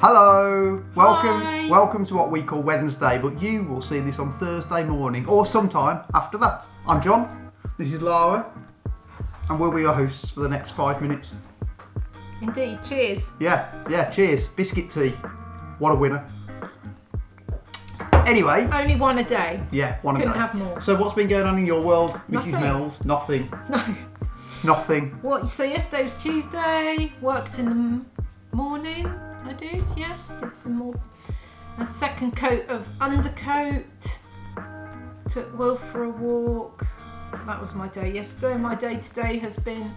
Hello, Hi. welcome to what we call Wednesday, but you will see this on Thursday morning or sometime after that. I'm John, this is Lara, and we'll be your hosts for the next 5 minutes. Indeed, cheers. Yeah, cheers. Biscuit tea. What a winner. Anyway. Only one a day. Yeah, one a day. Couldn't have more. So what's been going on in your world, Nothing. Mrs. Mills? Nothing. No. Nothing. What? So yesterday was Tuesday. Worked in the morning. I did. Yes. Did some more. A second coat of undercoat. Took Will for a walk. That was my day yesterday. My day today has been.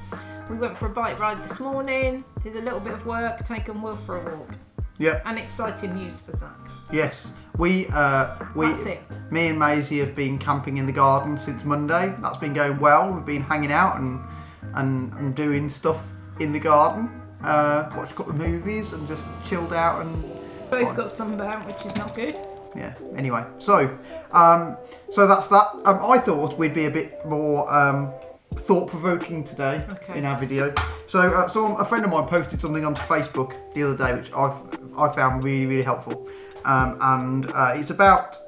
We went for a bike ride this morning. Did a little bit of work. Taken Will for a walk. Yeah. And exciting news for Zach. Yes. We That's it. Me and Maisey have been camping in the garden since Monday. That's been going well. We've been hanging out and doing stuff in the garden. Watched a couple of movies and just chilled out and Both got sunburn, which is not good. Yeah. Anyway, so that's that. I thought we'd be a bit more thought-provoking today in our video. So a friend of mine posted something onto Facebook the other day, which I found really, really helpful. And it's about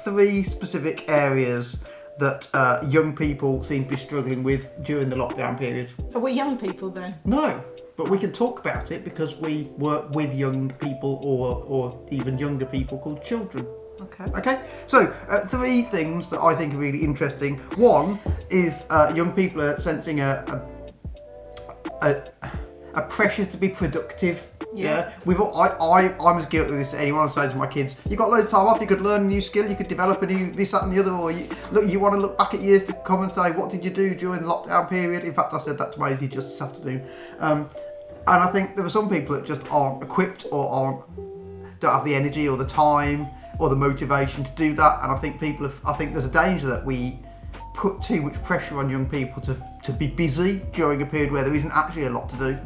3 specific areas that young people seem to be struggling with during the lockdown period. Are we young people then? No, but we can talk about it because we work with young people or even younger people called children. Okay, so 3 things that I think are really interesting. One is young people are sensing a pressure to be productive. Yeah. I'm as guilty of this as anyone. I say to my kids, you got loads of time off, you could learn a new skill, you could develop a new this, that and the other, or you want to look back at years to come and say, what did you do during the lockdown period? In fact, I said that to Maisey just this afternoon. And I think there are some people that just aren't equipped or don't have the energy or the time or the motivation to do that. And I think I think there's a danger that we put too much pressure on young people to be busy during a period where there isn't actually a lot to do.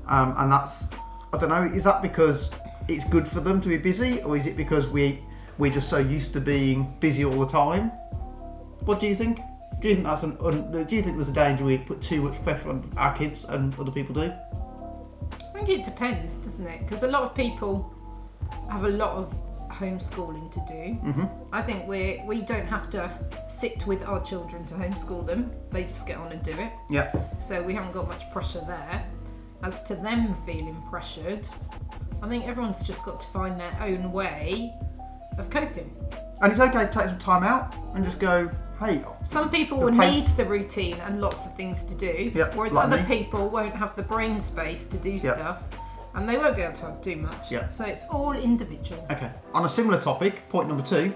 And that's, I don't know, is that because it's good for them to be busy, or is it because we're just so used to being busy all the time? What do you think? Do you think do you think there's a danger we put too much pressure on our kids and other people do? I think it depends, doesn't it? Because a lot of people have a lot of homeschooling to do. Mm-hmm. I think we don't have to sit with our children to homeschool them. They just get on and do it. Yeah. So we haven't got much pressure there. As to them feeling pressured, I think everyone's just got to find their own way of coping. And it's okay to take some time out and just go, hey. Some people will need the routine and lots of things to do, whereas like other me. people won't have the brain space to do stuff, and they won't be able to do much. Yeah. So it's all individual. Okay. On a similar topic, point number 2,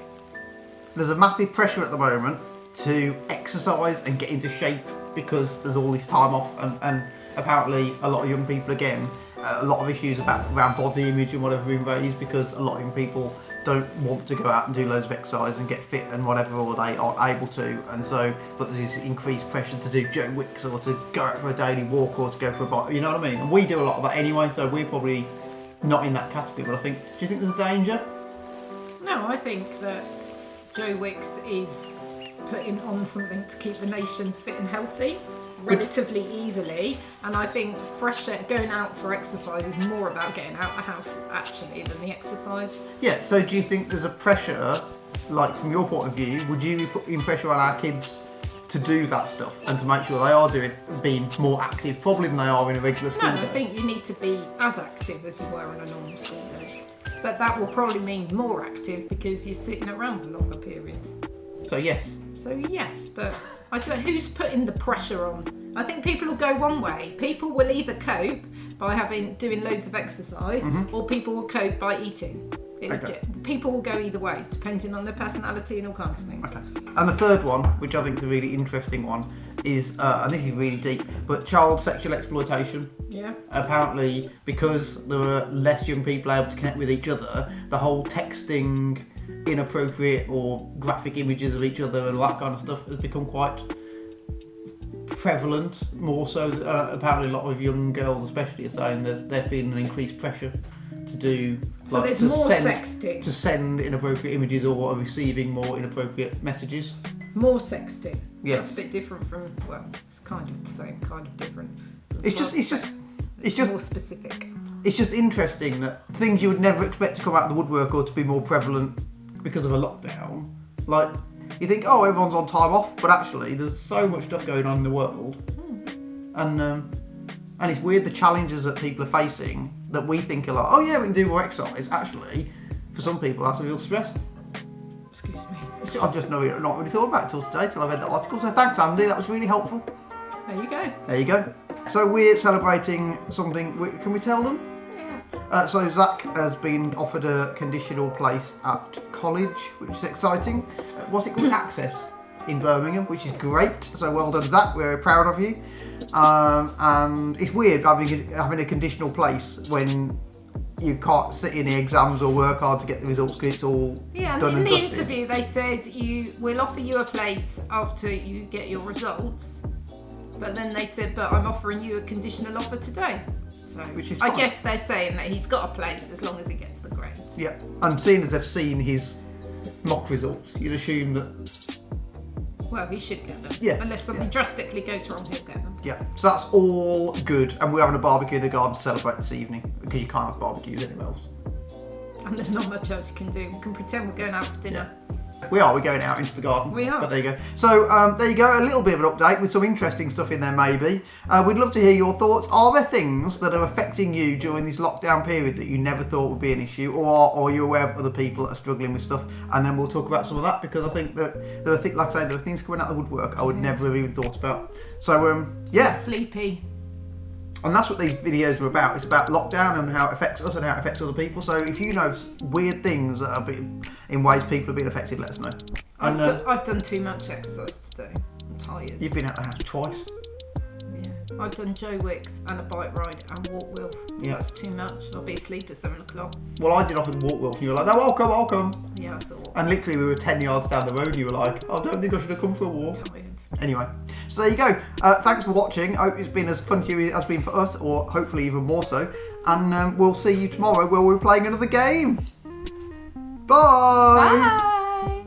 there's a massive pressure at the moment to exercise and get into shape because there's all this time off and apparently a lot of young people, again, a lot of issues around body image and whatever being raised because a lot of young people don't want to go out and do loads of exercise and get fit and whatever, or they aren't able to, and so, but there's this increased pressure to do Joe Wicks or to go out for a daily walk or to go for a bike, you know what I mean? And we do a lot of that anyway, so we're probably not in that category, but do you think there's a danger? No, I think that Joe Wicks is putting on something to keep the nation fit and healthy relatively easily, and I think going out for exercise is more about getting out the house actually than the exercise. Yeah, so do you think there's a pressure, like from your point of view, would you be putting pressure on our kids to do that stuff and to make sure they are being more active probably than they are in a regular school day? I think you need to be as active as you were on a normal school day, but that will probably mean more active because you're sitting around for longer periods. So yes, but I don't. Who's putting the pressure on? I think people will go one way. People will either cope by doing loads of exercise, or people will cope by eating. People will go either way, depending on their personality and all kinds of things. Okay. And the third one, which I think is a really interesting one, is, and this is really deep, but child sexual exploitation. Yeah. Apparently, because there are less young people able to connect with each other, the whole texting inappropriate or graphic images of each other and all that kind of stuff has become quite prevalent, more so. Apparently a lot of young girls especially are saying that they're feeling an increased pressure to do, so there's more sexting, to send inappropriate images or receiving more inappropriate messages. More sexting. Yes. That's a bit different from, well, it's kind of the same, kind of different. It's just more specific. it's just interesting that things you would never expect to come out of the woodwork or to be more prevalent because of a lockdown. Like, you think, oh, everyone's on time off, but actually there's so much stuff going on in the world. And it's weird the challenges that people are facing that we think are like, oh yeah, we can do more exercise. Actually, for some people, that's a real stress. Excuse me. I've just not really thought about it till today, till I read the article. So thanks, Andy. That was really helpful. There you go. There you go. So we're celebrating something. Can we tell them? Yeah. So Zach has been offered a conditional place at college, which is exciting. What's it called? Access in Birmingham, which is great. So well done, Zach. We're very proud of you. And it's weird having a conditional place when you can't sit in the exams or work hard to get the results because it's all done in and the dusted. interview they said we'll offer you a place after you get your results, but then they said, but I'm offering you a conditional offer today. So Which is I fine. guess they're saying that he's got a place as long as he gets the grades. Yeah, and seeing as they've seen his mock results, you'd assume that. Well, he should get them. Yeah, Unless something drastically goes wrong, he'll get them. Yeah, so that's all good, and we're having a barbecue in the garden to celebrate this evening because you can't have barbecues anywhere else. And there's not much else you can do. We can pretend we're going out for dinner. We're going out into the garden. We are. But there you go. So there you go, a little bit of an update with some interesting stuff in there maybe. We'd love to hear your thoughts. Are there things that are affecting you during this lockdown period that you never thought would be an issue, or are you aware of other people that are struggling with stuff? And then we'll talk about some of that, because I think that there are things, like I say, there are things coming out of the woodwork I would never have even thought about. So yeah. Sleepy. And that's what these videos are about. It's about lockdown and how it affects us and how it affects other people. So if you know weird things that are in ways people have been affected, let us know. And, I've done too much exercise today. I'm tired. You've been out the house twice. Yeah. I've done Joe Wicks and a bike ride and walk wheel. Yeah. That's too much. I'll be asleep at 7 o'clock. Well, I did off in Walkwell and you were like, no, I'll come. Yeah, I thought. And literally we were 10 yards down the road and you were like, I don't think I should have come for a walk. Tired. Anyway, so there you go. Thanks for watching. I hope it's been as fun to you as it has been for us, or hopefully even more so. And we'll see you tomorrow where we're playing another game. Bye! Bye!